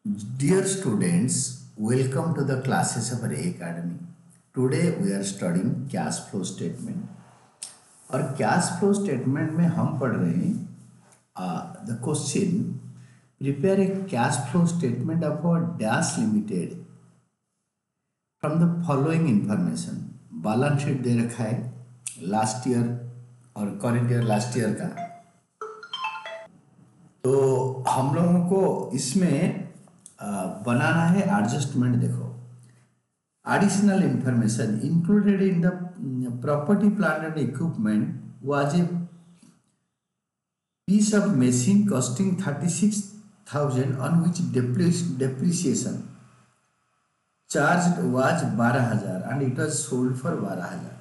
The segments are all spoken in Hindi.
Dear students, welcome to the classes of Ray Academy. Today we are studying cash flow statement. और कैश फ्लो स्टेटमेंट में हम पढ़ रहे हैं the question prepare a cash flow statement of a dash limited from the following information. Balance sheet दे रखा है लास्ट ईयर और करेंट ईयर लास्ट ईयर का। तो हम लोगों को इसमें बनाना है एडजस्टमेंट। देखो, additional information included in the property plant and equipment was a piece of machine costing 36,000 on which depreciation charged was 12,000 and it was sold for 12,000।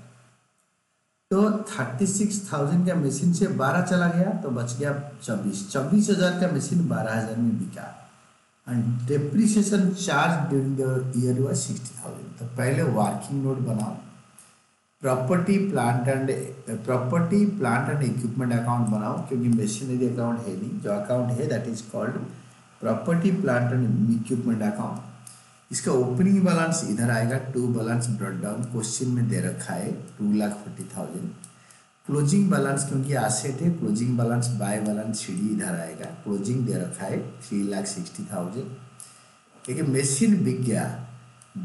तो 36,000 का मशीन से 12 चला गया तो बच गया 24,000 का मशीन 12,000 में बिका। And depreciation charge during the year was 60,000। तो पहले वर्किंग नोट बनाओ, property plant and equipment account बनाओ, क्योंकि मशीनरी अकाउंट है नहीं। जो अकाउंट है that is called property plant and equipment account. इसका ओपनिंग बैलेंस इधर आएगा, to balance brought down question में दे रखा है 2,40,000। क्लोजिंग बैलेंस क्योंकि एसेट है, closing balance by balance CD इधर आएगा। क्लोजिंग दे रखा है 3,60,000। क्योंकि मशीन बिक गया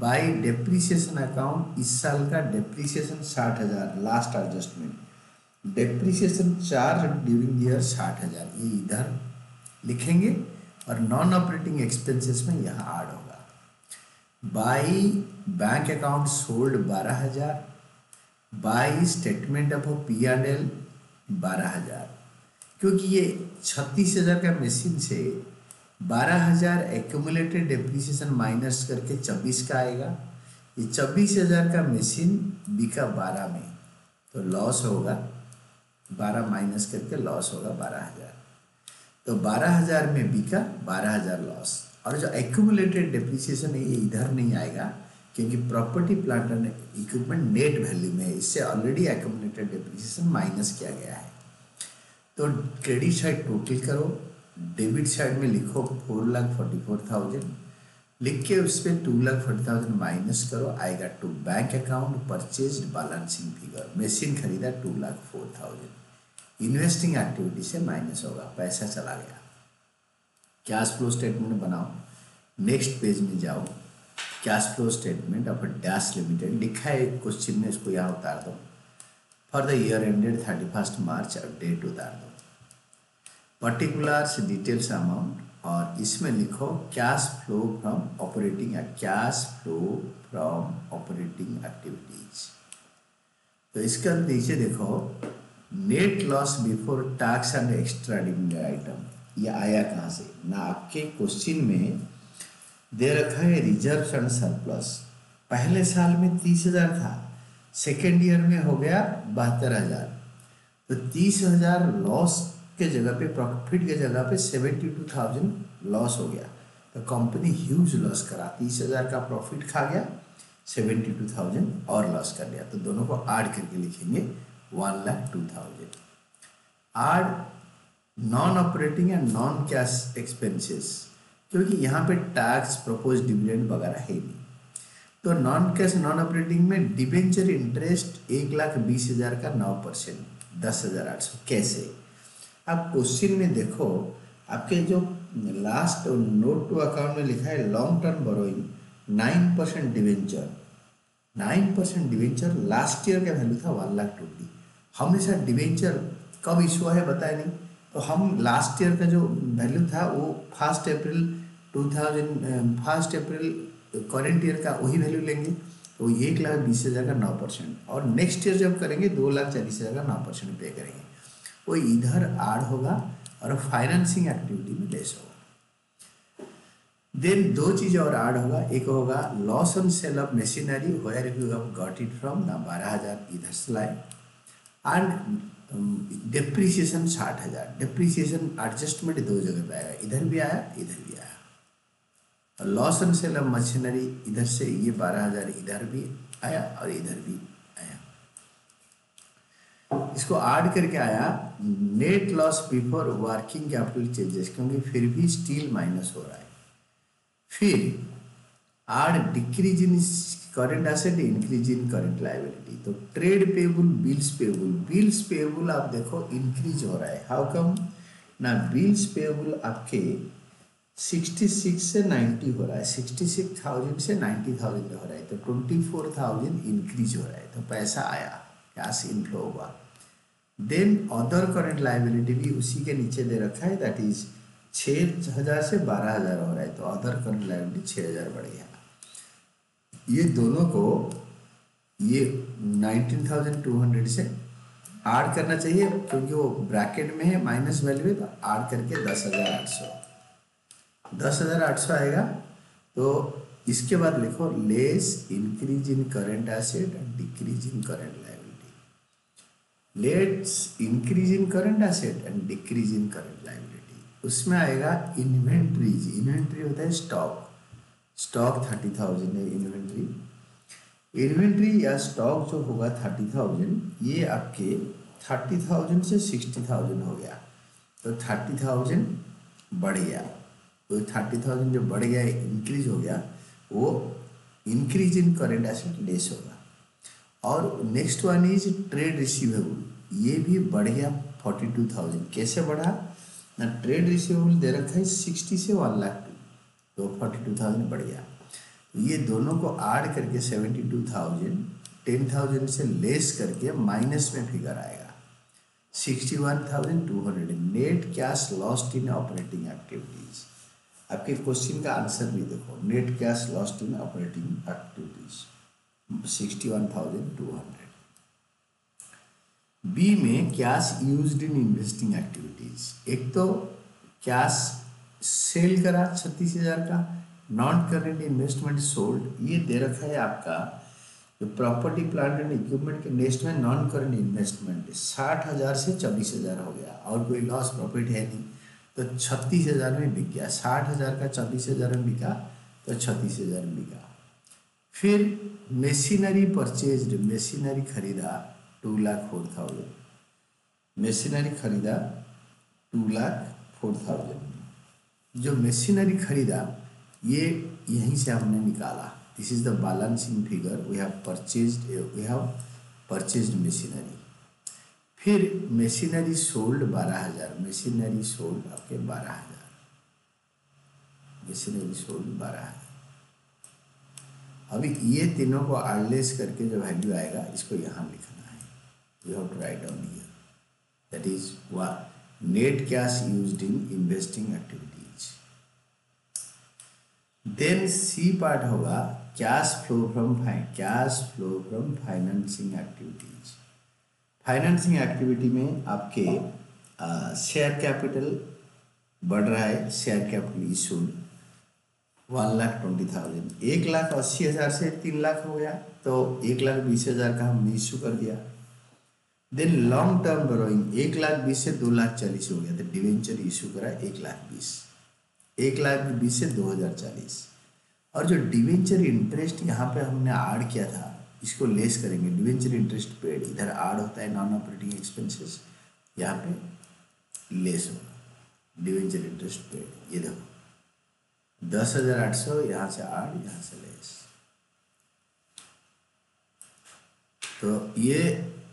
बाय डेप्रिसिएशन अकाउंट। इस साल का depreciation 60,000 last adjustment. Depreciation charge during year 60,000 ये इधर लिखेंगे और नॉन ऑपरेटिंग एक्सपेंसेस में यहाँ ऐड होगा। By bank account sold 12,000, by statement of P&L 12,000। क्योंकि ये 36,000 का मशीन से 12,000 एक्यूमुलेटेड डेप्रिसिएशन माइनस करके 24 का आएगा। ये 24,000 का मशीन बिका 12 में, तो लॉस होगा 12 माइनस करके लॉस होगा 12,000। तो 12,000 में बिका 12,000 लॉस। और जो एक्यूमुलेटेड डेप्रिसिएशन है ये इधर नहीं आएगा क्योंकि property plant and equipment net value में है, इससे ऑलरेडी एक्यूमुलेटेड डेप्रिसिएशन माइनस किया गया है। तो क्रेडिट साइड टोटल करो, डेबिट साइड में लिखो 4,44,000, लिख के उस पर 2,40,000 माइनस करो, आएगा to bank account purchase balancing figure. Machine खरीदा 2,04,000, इन्वेस्टिंग एक्टिविटी से माइनस होगा, पैसा चला गया। कैश फ्लो स्टेटमेंट बनाओ, नेक्स्ट पेज में जाओ। Cash flow statement of dash limited लिखा है क्वेश्चन में, इसको यहाँ उतार दो। फॉर द ईयर एंडेड 31 मार्च और डेट उतार दो, पर्टिकुलर्स डिटेल्स अमाउंट, और इसमें लिखो cash flow from operating activities. तो इसका नीचे देखो net loss before tax and extra dividend item, ये आया कहाँ से ना। आपके क्वेश्चन में दे रखा है रिजर्व एंड सरप्लस। पहले साल में 30,000 था, सेकेंड ईयर में हो गया 72,000। तो 30,000 लॉस के जगह पे, प्रॉफिट के जगह पे 72,000 लॉस हो गया। तो कंपनी ह्यूज लॉस करा, 30,000 का प्रॉफिट खा गया, 72,000 और लॉस कर लिया। तो दोनों को ऐड करके लिखेंगे 1,02,000। Add non operating and non cash expenses, क्योंकि यहाँ पे टैक्स प्रपोज डिविडेंड वगैरह है नहीं। तो नॉन कैश नॉन ऑपरेटिंग में डिबेंचर इंटरेस्ट 1,20,000 का 9%, 10,800। कैसे? आप क्वेश्चन में देखो, आपके जो लास्ट नोट टू अकाउंट में लिखा है long term borrowing 9% debenture. 9% debenture last year का वैल्यू था 1,20,000। हमेशा डिवेंचर कब इशू है बताया नहीं, तो हम लास्ट ईयर का जो वैल्यू था वो 1 अप्रैल करेंट ईयर का वही वैल्यू लेंगे। तो 1,20,000 का 9%, और नेक्स्ट ईयर जब करेंगे 2,40,000 का 9% पे करेंगे, वो इधर ऐड होगा और फाइनेंसिंग एक्टिविटी में लेस होगा। देन दो चीज़ और ऐड होगा, एक होगा loss on sale of machinery where you have got it from ना 12,000 इधर से लाए, एंड डेप्रिसिएशन 60,000। डेप्रिसिएशन एडजस्टमेंट दो जगह पे आएगा, इधर भी आया इधर भी आया। Loss on sale of machinery इधर से ये 12,000 इधर भी आया और इधर भी आया। इसको ऐड करके आया net loss before working capital changes, क्योंकि फिर भी स्टील माइनस हो रहा है। फिर or decrease in current asset, increase in current liability. तो ट्रेड पेबल, बिल्स पेबल आप देखो इंक्रीज हो रहा है। हाउ कम ना, बिल्स पेबल आपके 66 से 90 हो रहा है, 66,000 से 90,000 हो रहा है, तो 24,000 इंक्रीज हो रहा है, तो पैसा आया, कैश इनफ्लो हुआ। देन अदर करंट लायबिलिटी भी उसी के नीचे दे रखा है, दैट इज 6,000 से 12,000 हो रहा है, तो अदर करंट लायबिलिटी 6,000 बढ़ गया। ये दोनों को ये 19,200 से ऐड करना चाहिए, क्योंकि वो ब्रैकेट में है, माइनस वैल्यू है, तो ऐड करके 10,800 आएगा। तो इसके बाद लिखो less increase in current asset and decrease in current liability. Let's increase in current asset and decrease in current liability. उसमें आएगा इन्वेंट्रीज। इन्वेंट्री होता है स्टॉक 30,000 है इन्वेंट्री या स्टॉक जो होगा 30,000, ये आपके 30,000 से 60,000 हो गया, तो 30,000 बढ़ गया। तो 30,000 जो बढ़ गया, इंक्रीज हो गया, वो increase in current asset less होगा। और next one is trade receivable, ये भी बढ़ गया 42,000। कैसे बढ़ा ना, ट्रेड रिसीवेबल दे रखा है 60 से 1 लाख, तो 42,000 बढ़ गया। ये दोनों को ऐड करके 72,000 10,000 से लेस करके माइनस में फिगर आएगा 61,200। Net cash lost in operating activities. आपके क्वेश्चन का आंसर भी देखो, net cash lost in operating activities 61,200। B में cash used in investing activities. एक तो कैश सेल करा 36,000 का, नॉन करेंट इन्वेस्टमेंट सोल्ड, ये दे रखा है आपका जो प्रॉपर्टी प्लांट एंड इक्विपमेंट के नेक्स्ट में नॉन करेंट इन्वेस्टमेंट 60,000 से 24,000 हो गया, और कोई लॉस प्रॉफिट है नहीं, तो 36,000 में बिक गया। 60,000 का 24,000 में बिका, तो 36,000 में बिका। फिर मशीनरी परचेज्ड, मशीनरी खरीदा 2,04,000, मशीनरी खरीदा 2,04,000। जो मशीनरी खरीदा ये यहीं से हमने निकाला, this is the balancing figure, we have purchased machinery. फिर मशीनरी सोल्ड 12,000, मशीनरी सोल्ड आपके 12,000, मशीनरी सोल्ड 12,000। अभी ये तीनों को एडलेस करके जो वैल्यू आएगा, इसको यहाँ लिखना है, you have to write down here, that is net cash used in investing activities. Then C part होगा cash flow from financing activities. Financing activity में आपके शेयर कैपिटल बढ़ रहा है, शेयर कैपिटल इशूड 1,20,000, 1,80,000 से 3 लाख हो गया, तो 1,20,000 का हमने इशू कर दिया। देन लॉन्ग टर्म बोरोइंग 1,20,000 से 2,40,000 हो गया, तो डिवेंचर इशू करा 1,20,000, 1,20,000 से 2,040। और जो डिवेंचर इंटरेस्ट यहाँ पे हमने ऐड किया था, इसको लेस करेंगे। डिवेंचर इंटरेस्ट पेड इधर ऐड होता है नॉन ऑपरेटिंग एक्सपेंसेस, यहाँ पे लेस होगा डिवेंचर इंटरेस्ट पेड। ये देखो 10,800 यहाँ से ऐड, यहाँ से लेस, तो ये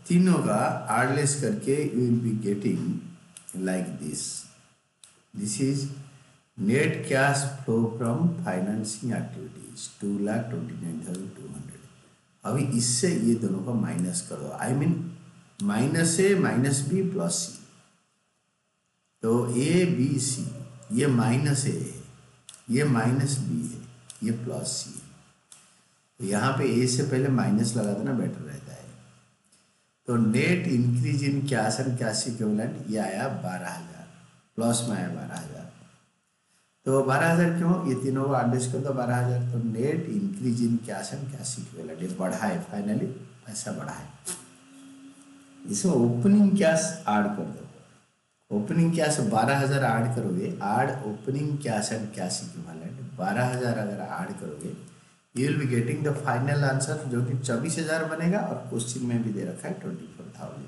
तीनों का ऐड लेस करके you will be getting like this. This is net cash flow from financing activities 2,29,200। अभी इससे ये दोनों का माइनस कर दो, I mean minus A minus B plus C, तो ए बी सी, ये माइनस ए है, ये माइनस बी है, ये प्लस सी है, तो यहाँ पे ए से पहले माइनस लगा देना बेटर रहता है। तो net increase in cash and cash equivalent ये आया 12,000, प्लस में आया 12,000। तो 12,000 क्यों, ये तीनों को एडजस्ट कर दो 12,000, तो net increase in cash and cash equivalent, ये बढ़ा है, फाइनली पैसा बढ़ा है। इसमें ओपनिंग कैश ऐड कर दो, ओपनिंग कैश 12,000 ऐड करोगे, add opening cash and cash equivalent 12,000 अगर ऐड करोगे, you will be getting the final answer, जो कि 24,000 बनेगा, और क्वेश्चन में भी दे रखा है 24,000।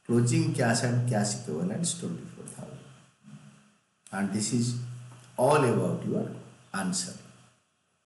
Closing cash and cash equivalents 24,000, and this is all about your answer.